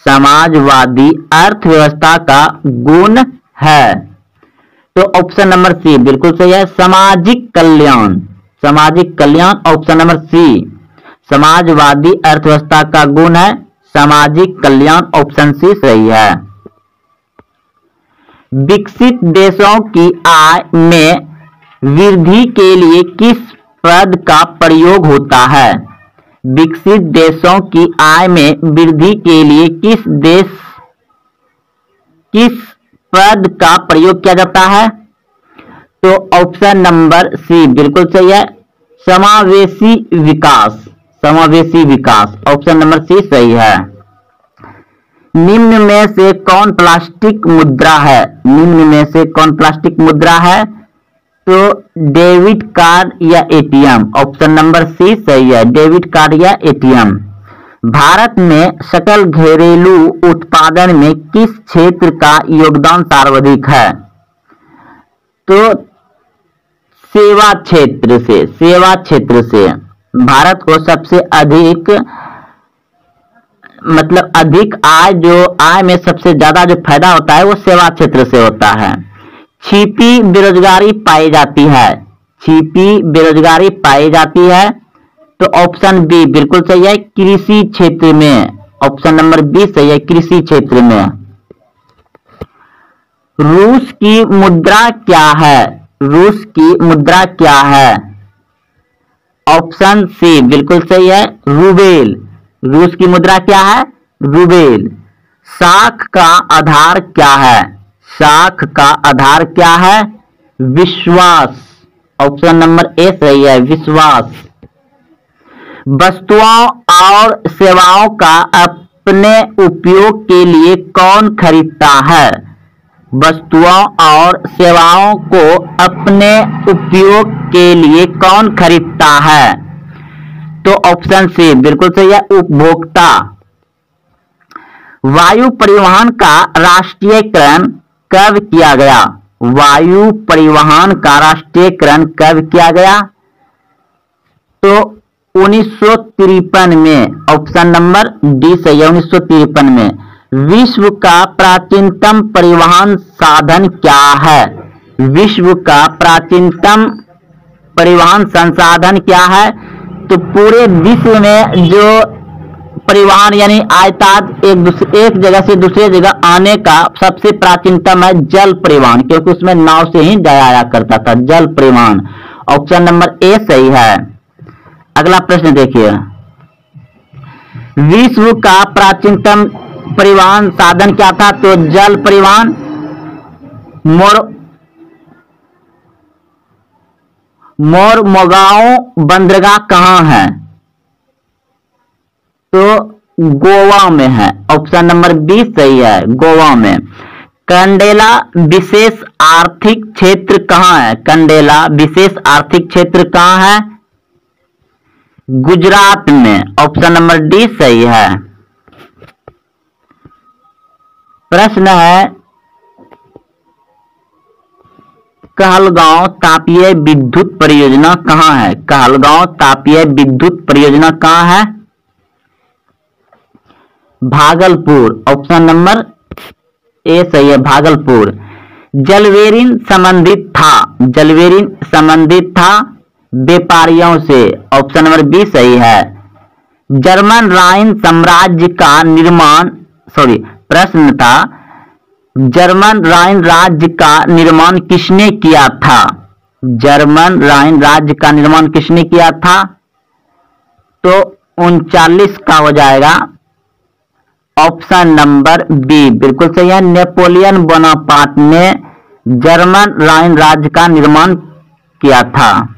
समाजवादी अर्थव्यवस्था का गुण है। तो ऑप्शन नंबर सी बिल्कुल सही है, सामाजिक कल्याण। सामाजिक कल्याण, ऑप्शन नंबर सी। समाजवादी अर्थव्यवस्था का गुण है सामाजिक कल्याण, ऑप्शन सी सही है। विकसित देशों की आय में वृद्धि के लिए किस पद का प्रयोग होता है? विकसित देशों की आय में वृद्धि के लिए किस पद का प्रयोग किया जाता है? तो ऑप्शन नंबर सी बिल्कुल सही है, समावेशी विकास। समावेशी विकास, ऑप्शन नंबर सी सही है। निम्न में से कौन प्लास्टिक मुद्रा है? निम्न में से कौन प्लास्टिक मुद्रा है? तो डेबिट कार्ड या एटीएम। ऑप्शन नंबर सी सही है, डेबिट कार्ड या एटीएम। भारत में सकल घरेलू उत्पादन में किस क्षेत्र का योगदान सर्वाधिक है? तो सेवा क्षेत्र से। सेवा क्षेत्र से भारत को सबसे अधिक अधिक आय में सबसे ज्यादा जो फायदा होता है वो सेवा क्षेत्र से होता है। छिपी बेरोजगारी पाई जाती है। छिपी बेरोजगारी पाई जाती है। तो ऑप्शन बी बिल्कुल सही है, कृषि क्षेत्र में। ऑप्शन नंबर बी सही है, कृषि क्षेत्र में। रूस की मुद्रा क्या है? रूस की मुद्रा क्या है? ऑप्शन सी बिल्कुल सही है, रूबेल। रूस की मुद्रा क्या है? रूबेल। साख का आधार क्या है? साख का आधार क्या है? विश्वास। ऑप्शन नंबर ए सही है, विश्वास। वस्तुओं और सेवाओं का अपने उपयोग के लिए कौन खरीदता है? वस्तुओं और सेवाओं को अपने उपयोग के लिए कौन खरीदता है? तो ऑप्शन सी बिल्कुल सही है, उपभोक्ता। वायु परिवहन का राष्ट्रीयकरण कब किया गया? वायु परिवहन का राष्ट्रीयकरण कब किया गया? तो 1953 में। ऑप्शन नंबर डी सही है, 1953 में। विश्व का प्राचीनतम परिवहन साधन क्या है? विश्व का प्राचीनतम परिवहन संसाधन क्या है? तो पूरे विश्व में जो परिवहन यानी आयातायात एक जगह से दूसरे जगह आने का सबसे प्राचीनतम है जल परिवहन, क्योंकि उसमें नाव से ही जाया आया करता था, जल परिवहन। ऑप्शन नंबर ए सही है। अगला प्रश्न देखिए, विश्व का प्राचीनतम परिवहन साधन क्या था? तो जल परिवहन। मोरमुगांव बंदरगाह कहां है? तो गोवा में है। ऑप्शन नंबर बी सही है, गोवा में। कंडेला विशेष आर्थिक क्षेत्र कहां है? कंडेला विशेष आर्थिक क्षेत्र कहां है? गुजरात में। ऑप्शन नंबर डी सही है। प्रश्न है, कहलगांव तापीय विद्युत परियोजना कहाँ है? कहलगांव तापीय विद्युत परियोजना कहाँ है? भागलपुर। ऑप्शन नंबर ए सही है, भागलपुर। जलवेरिन संबंधित था व्यापारियों से। ऑप्शन नंबर बी सही है। जर्मन राइन साम्राज्य का निर्माण प्रश्न था, जर्मन राइन राज्य का निर्माण किसने किया था? जर्मन राइन राज्य का निर्माण किसने किया था? तो 39 का हो जाएगा ऑप्शन नंबर बी, बिल्कुल सही है। नेपोलियन बोनापार्ट ने जर्मन राइन राज्य का निर्माण किया था।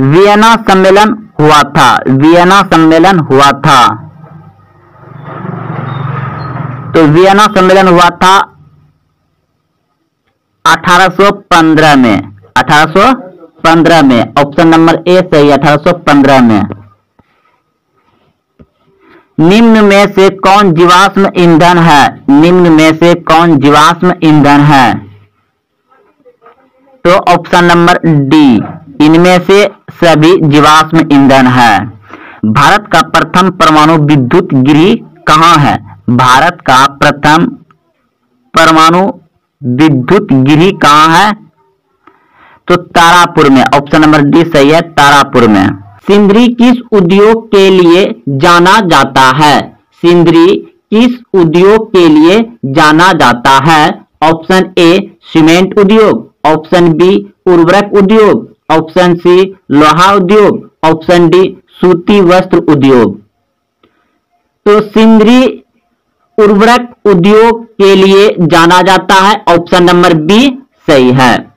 वियना सम्मेलन हुआ था। तो वियना सम्मेलन हुआ था 1815 में। ऑप्शन नंबर ए सही, 1815 में। निम्न में से कौन जीवाश्म ईंधन है? तो ऑप्शन नंबर डी, इनमें से सभी जीवाश्म ईंधन है। भारत का प्रथम परमाणु विद्युत गृह कहाँ है? भारत का प्रथम परमाणु विद्युत गृह कहाँ है? तो तारापुर में। ऑप्शन नंबर डी सही है, तारापुर में। सिंदरी किस उद्योग के लिए जाना जाता है? सिंदरी किस उद्योग के लिए जाना जाता है? ऑप्शन ए सीमेंट उद्योग, ऑप्शन बी उर्वरक उद्योग, ऑप्शन सी लोहा उद्योग, ऑप्शन डी सूती वस्त्र उद्योग। तो सिंदरी उर्वरक उद्योग के लिए जाना जाता है। ऑप्शन नंबर बी सही है।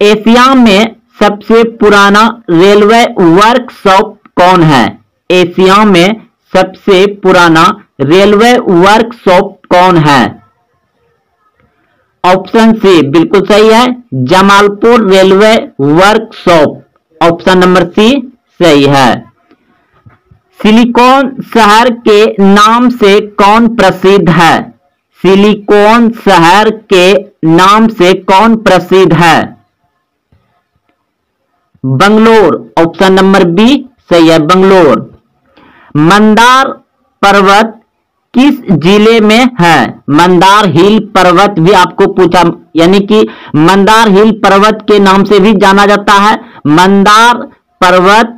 एशिया में सबसे पुराना रेलवे वर्कशॉप कौन है? एशिया में सबसे पुराना रेलवे वर्कशॉप कौन है? ऑप्शन सी बिल्कुल सही है, Jamalpur railway workshop. Option number C सही है। सिलिकॉन शहर के नाम से कौन प्रसिद्ध है? सिलिकॉन शहर के नाम से कौन प्रसिद्ध है? बंगलोर। ऑप्शन नंबर बी सही है, बंगलोर। मंदार पर्वत किस जिले में है? मंदार हिल पर्वत भी आपको पूछा, यानी कि मंदार हिल पर्वत के नाम से भी जाना जाता है। मंदार पर्वत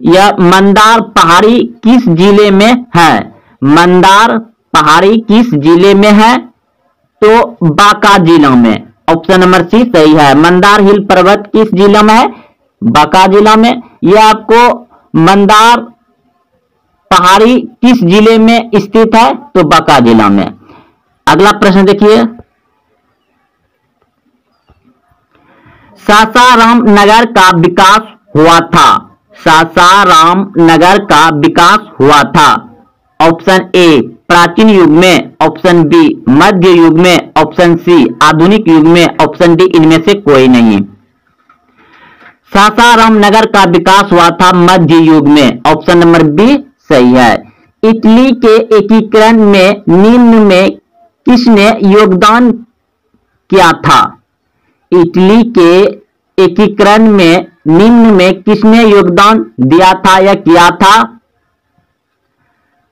या मंदार पहाड़ी किस जिले में है? मंदार पहाड़ी किस जिले में है? तो बांका जिला में। ऑप्शन नंबर सी सही है। मंदार हिल पर्वत किस जिला में है? बांका जिला में। यह आपको मंदार पहाड़ी किस जिले में स्थित है? तो बांका जिला में। अगला प्रश्न देखिए, सासाराम नगर का विकास हुआ था। सासाराम नगर का विकास हुआ था। ऑप्शन ए प्राचीन युग में, ऑप्शन बी मध्य युग में, ऑप्शन सी आधुनिक युग में, ऑप्शन डी इनमें से कोई नहीं। सासाराम नगर का विकास हुआ था मध्य युग में। ऑप्शन नंबर बी सही है। इटली के एकीकरण में निम्न में किसने योगदान किया था? इटली के एकीकरण में निम्न में किसने योगदान दिया था या किया था?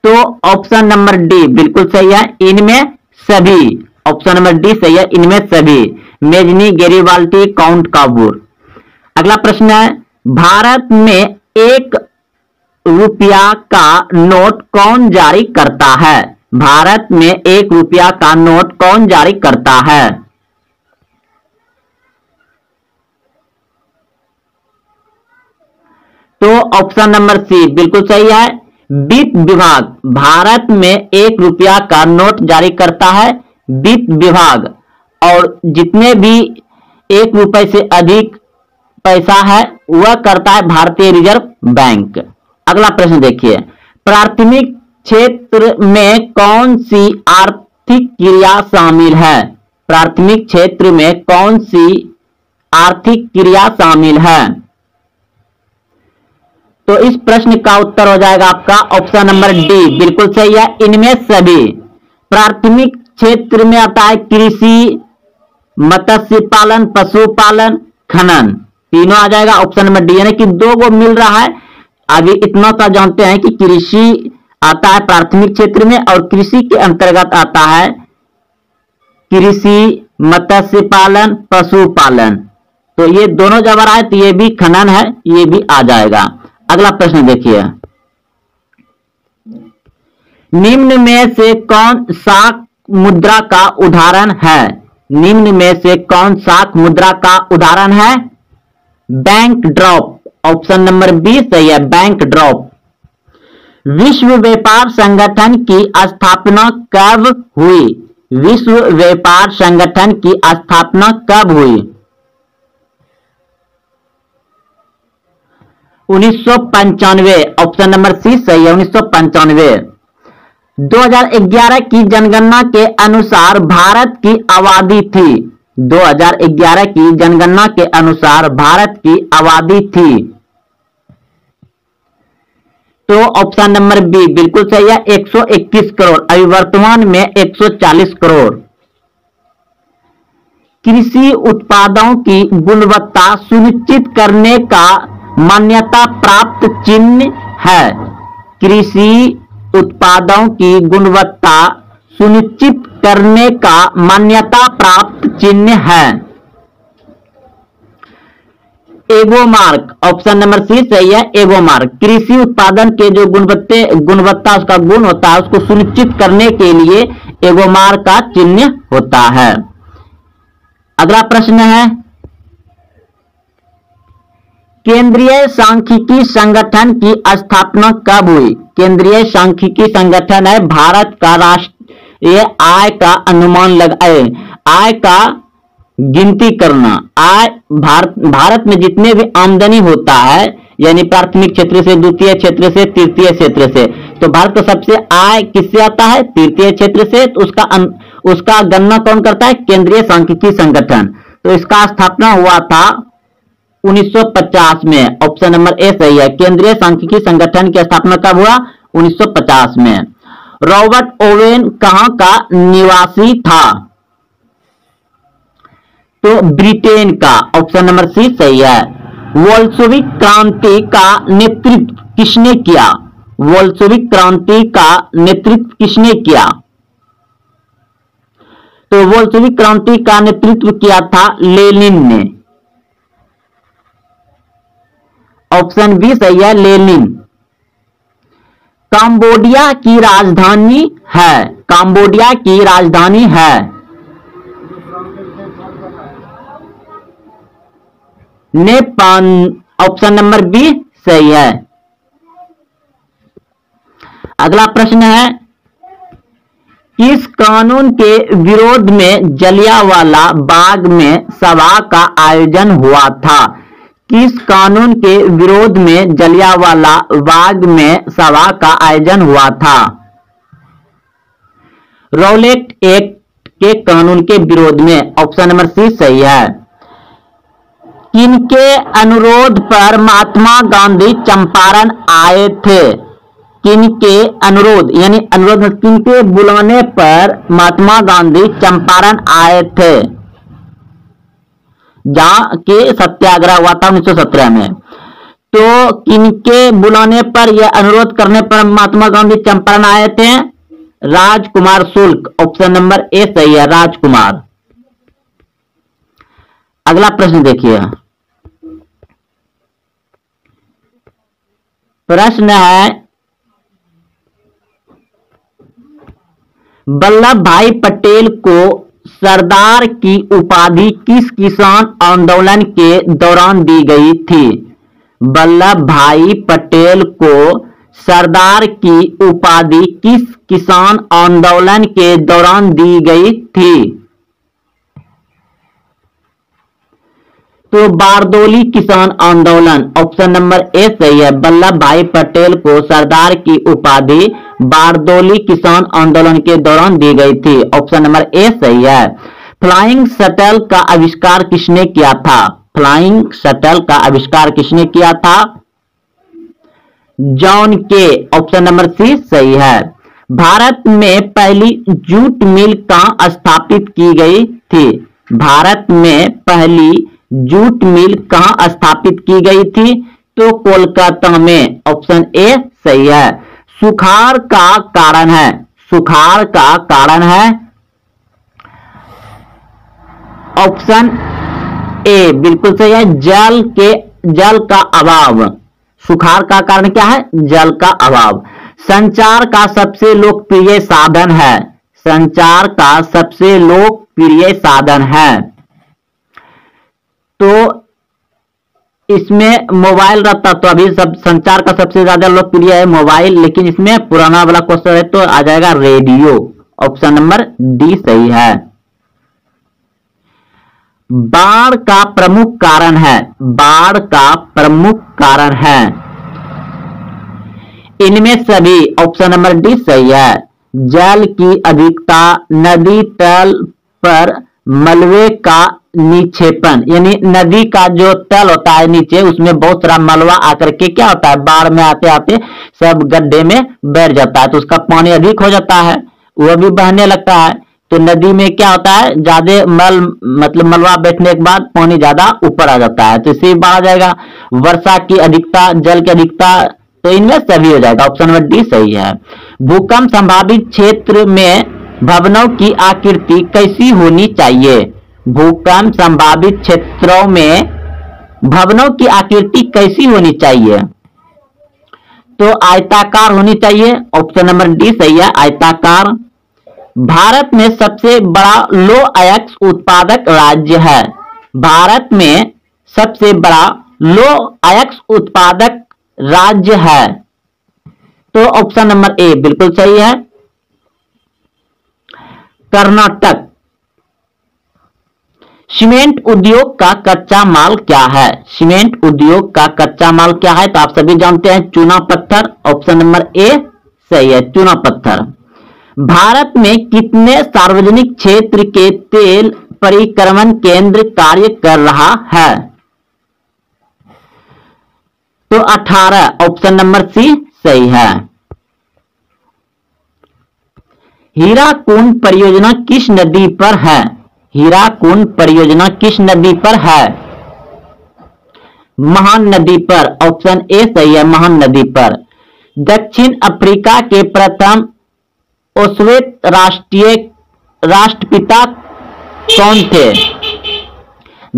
तो ऑप्शन नंबर डी बिल्कुल सही है, इनमें सभी। ऑप्शन नंबर डी सही है, इनमें सभी। Mazzini, Garibaldi, count काबूर। अगला प्रश्न है, भारत में 1 रुपया का नोट कौन जारी करता है? भारत में 1 रुपया का नोट कौन जारी करता है? तो ऑप्शन नंबर सी बिल्कुल सही है, वित्त विभाग। भारत में 1 रुपया का नोट जारी करता है वित्त विभाग, और जितने भी 1 रुपए से अधिक पैसा है वह करता है भारतीय रिजर्व बैंक। अगला प्रश्न देखिए, प्राथमिक क्षेत्र में कौन सी आर्थिक क्रिया शामिल है? प्राथमिक क्षेत्र में कौन सी आर्थिक क्रिया शामिल है? तो इस प्रश्न का उत्तर हो जाएगा आपका ऑप्शन नंबर डी बिल्कुल सही है, इनमें सभी। प्राथमिक क्षेत्र में आता है कृषि, मत्स्य पालन, पशुपालन, खनन, तीनों आ जाएगा। ऑप्शन नंबर डी, यानी कि 2 को मिल रहा है। अभी इतना तो जानते हैं कि कृषि आता है प्राथमिक क्षेत्र में और कृषि के अंतर्गत आता है कृषि, मत्स्य पालन, पशुपालन। तो ये दोनों जब आ रहा है तो ये भी खनन है, ये भी आ जाएगा। अगला प्रश्न देखिए, निम्न में से कौन साख मुद्रा का उदाहरण है? निम्न में से कौन साख मुद्रा का उदाहरण है? Bank draft, option number B सही है, बैंक ड्रॉप। विश्व व्यापार संगठन की स्थापना कब हुई? विश्व व्यापार संगठन की स्थापना कब हुई? 1995, ऑप्शन नंबर सी सही है, 1995। 2011 की जनगणना के अनुसार भारत की आबादी थी। 2011 की जनगणना के अनुसार भारत की आबादी थी, तो ऑप्शन नंबर बी बिल्कुल सही है, 121 करोड़। अभी वर्तमान में 140 करोड़। कृषि उत्पादों की गुणवत्ता सुनिश्चित करने का मान्यता प्राप्त चिन्ह है। कृषि उत्पादों की गुणवत्ता सुनिश्चित करने का मान्यता प्राप्त चिन्ह है एगोमार्क, ऑप्शन नंबर सी सही है, एगोमार्क। कृषि उत्पादन के जो गुणवत्ता उसका गुण होता है उसको सुनिश्चित करने के लिए एगोमार्क का चिन्ह होता है। अगला प्रश्न है, केंद्रीय सांख्यिकी संगठन की स्थापना कब हुई? केंद्रीय सांख्यिकी संगठन है भारत का राष्ट्रीय आय का अनुमान लगाए, आय का गिनती करना। आय भारत में जितने भी आमदनी होता है, यानी प्राथमिक क्षेत्र से, द्वितीय क्षेत्र से, तृतीय क्षेत्र से, तो भारत का सबसे आय किससे आता है? तृतीय क्षेत्र से। तो उसका गणना कौन करता है? केंद्रीय सांख्यिकी संगठन। तो इसका स्थापना हुआ था 1950 में, ऑप्शन नंबर ए सही है। केंद्रीय सांख्यिकी संगठन की स्थापना कब हुआ? 1950 में। रॉबर्ट ओवेन कहां का निवासी था? तो ब्रिटेन का, ऑप्शन नंबर सी सही है। बोल्शेविक क्रांति का नेतृत्व किसने किया? बोल्शेविक क्रांति का नेतृत्व किसने किया? तो बोल्शेविक क्रांति का नेतृत्व किया था लेनिन ने, ऑप्शन बी सही है, लेनिन। कंबोडिया की राजधानी है, कंबोडिया की राजधानी है नेपाल, ऑप्शन नंबर बी सही है। अगला प्रश्न है, किस कानून के विरोध में जलियांवाला बाग में सभा का आयोजन हुआ था? किस कानून के विरोध में जलियांवाला बाग में सभा का आयोजन हुआ था? रॉलेट एक्ट के कानून के विरोध में, ऑप्शन नंबर सी सही है। किनके अनुरोध पर महात्मा गांधी चंपारण आए थे? किनके अनुरोध, यानी अनुरोध किनके बुलाने पर महात्मा गांधी चंपारण आए थे? जहां के सत्याग्रह हुआ था 1917 में। तो किनके बुलाने पर यह अनुरोध करने पर महात्मा गांधी चंपारण आए थे? राजकुमार शुक्ल, ऑप्शन नंबर ए सही है, राजकुमार। अगला प्रश्न देखिए, प्रश्न है, वल्लभ भाई पटेल को सरदार की उपाधि किस किसान आंदोलन के दौरान दी गई थी? वल्लभ भाई पटेल को सरदार की उपाधि किस किसान आंदोलन के दौरान दी गई थी? तो बारदोली किसान आंदोलन, ऑप्शन नंबर ए सही है। वल्लभ भाई पटेल को सरदार की उपाधि बारदोली किसान आंदोलन के दौरान दी गई थी, ऑप्शन नंबर ए सही है। फ्लाइंग शटल का आविष्कार किसने किया था? फ्लाइंग शटल का आविष्कार किसने किया था? जॉन के, ऑप्शन नंबर सी सही है। भारत में पहली जूट मिल कहां स्थापित की गई थी? भारत में पहली जूट मिल कहां स्थापित की गई थी? तो कोलकाता में। ऑप्शन ए सही है। सुखाड़ का कारण है, सुखाड़ का कारण है ऑप्शन ए बिल्कुल सही है, जल का अभाव। सुखाड़ का कारण क्या है? जल का अभाव। संचार का सबसे लोकप्रिय साधन है, संचार का सबसे लोकप्रिय साधन है। तो इसमें मोबाइल रहता, तो अभी सब संचार का सबसे ज्यादा लोकप्रिय है मोबाइल, लेकिन इसमें पुराना वाला क्वेश्चन है तो आ जाएगा रेडियो। ऑप्शन नंबर डी सही है। बाढ़ का प्रमुख कारण है, बाढ़ का प्रमुख कारण है इनमें सभी। ऑप्शन नंबर डी सही है। जल की अधिकता, नदी तल पर मलबे का निक्षेपण, यानी नदी का जो तल होता है नीचे, उसमें बहुत सारा मलबा आकर के क्या होता है, बाढ़ में आते आते सब गड्ढे में बैठ जाता है, तो उसका पानी अधिक हो जाता है, वह भी बहने लगता है। तो नदी में क्या होता है, ज्यादा मतलब मलबा बैठने के बाद पानी ज्यादा ऊपर आ जाता है, तो इससे बाढ़ आ जाएगा। वर्षा की अधिकता, जल की अधिकता, तो इनमें सभी हो जाएगा। ऑप्शन नंबर डी सही है। भूकंप संभावित क्षेत्र में भवनों की आकृति कैसी होनी चाहिए? भूकंप संभावित क्षेत्रों में भवनों की आकृति कैसी होनी चाहिए? तो आयताकार होनी चाहिए। ऑप्शन नंबर डी सही है, आयताकार। भारत में सबसे बड़ा लौह अयस्क उत्पादक राज्य है, भारत में सबसे बड़ा लौह अयस्क उत्पादक राज्य है। तो ऑप्शन नंबर ए बिल्कुल सही है, कर्नाटक। सीमेंट उद्योग का कच्चा माल क्या है? सीमेंट उद्योग का कच्चा माल क्या है? तो आप सभी जानते हैं चूना पत्थर। ऑप्शन नंबर ए सही है, चूना पत्थर। भारत में कितने सार्वजनिक क्षेत्र के तेल परिक्रमण केंद्र कार्य कर रहा है? तो 18। ऑप्शन नंबर सी सही है। हीराकुंड परियोजना किस नदी पर है? हीराकुंड परियोजना किस नदी पर है? महान नदी पर। ऑप्शन ए सही है, महान नदी पर। दक्षिण अफ्रीका के प्रथम ओस्वेत राष्ट्रपिता कौन थे?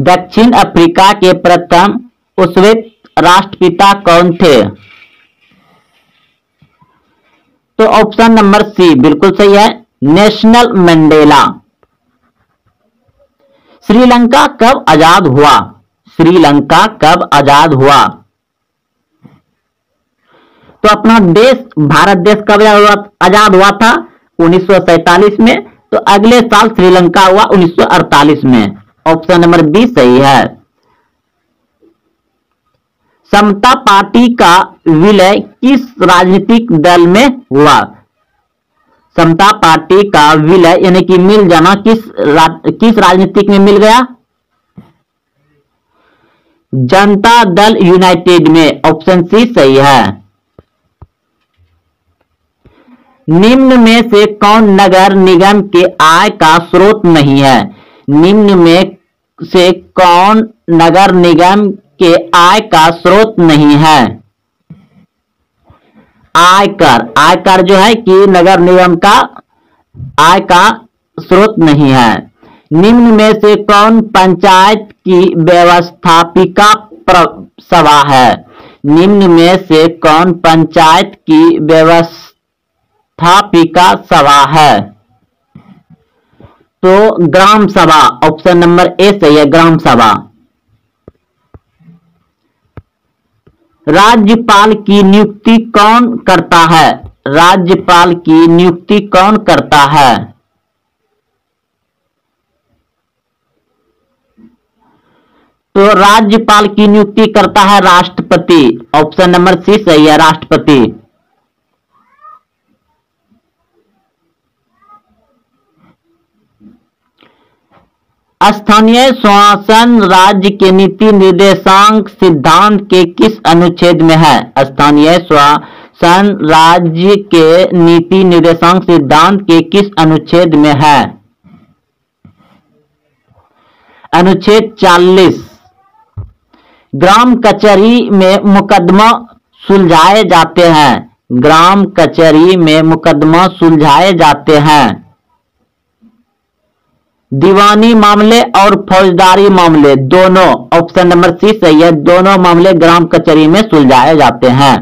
दक्षिण अफ्रीका के प्रथम ओस्वेत राष्ट्रपिता कौन थे? तो ऑप्शन नंबर सी बिल्कुल सही है, नेशनल मंडेला। श्रीलंका कब आजाद हुआ? श्रीलंका कब आजाद हुआ? तो अपना देश भारत देश कब आजाद हुआ था? 1947 में। तो अगले साल श्रीलंका हुआ 1948 में। ऑप्शन नंबर बी सही है। समता पार्टी का विलय किस राजनीतिक दल में हुआ? समता पार्टी का विलय यानी कि मिल जाना किस राजनीतिक में मिल गया? जनता दल यूनाइटेड में। ऑप्शन सी सही है। निम्न में से कौन नगर निगम के आय का स्रोत नहीं है? निम्न में से कौन नगर निगम के आय का स्रोत नहीं है? आयकर, आयकर जो है कि नगर निगम का आय का स्रोत नहीं है। निम्न में से कौन पंचायत की व्यवस्थापिका सभा है? निम्न में से कौन पंचायत की व्यवस्थापिका सभा है? तो ग्राम सभा। ऑप्शन नंबर ए सही है, ग्राम सभा। राज्यपाल की नियुक्ति कौन करता है? राज्यपाल की नियुक्ति कौन करता है? तो राज्यपाल की नियुक्ति करता है राष्ट्रपति। ऑप्शन नंबर सी सही है, राष्ट्रपति। स्थानीय शासन राज्य के नीति निर्देशांक सिद्धांत के किस अनुच्छेद में है? स्थानीय शासन राज्य के नीति निर्देशांक सिद्धांत के किस अनुच्छेद में है? अनुच्छेद 40 ग्राम कचहरी में मुकदमा सुलझाए जाते हैं। ग्राम कचहरी में मुकदमा सुलझाए जाते हैं। दीवानी मामले और फौजदारी मामले दोनों, ऑप्शन नंबर सी सही है, दोनों मामले ग्राम कचहरी में सुलझाए जाते हैं।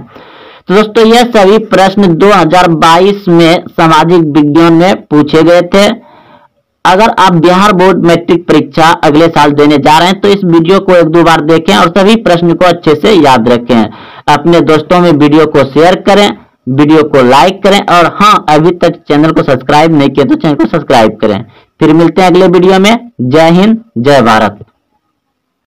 तो दोस्तों यह सभी प्रश्न 2022 में सामाजिक विज्ञान में पूछे गए थे। अगर आप बिहार बोर्ड मैट्रिक परीक्षा अगले साल देने जा रहे हैं तो इस वीडियो को 1-2 बार देखें और सभी प्रश्न को अच्छे से याद रखें। अपने दोस्तों में वीडियो को शेयर करें, वीडियो को लाइक करें और हाँ, अभी तक चैनल को सब्सक्राइब नहीं किया तो चैनल को सब्सक्राइब करें। फिर मिलते हैं अगले वीडियो में। जय हिंद, जय भारत।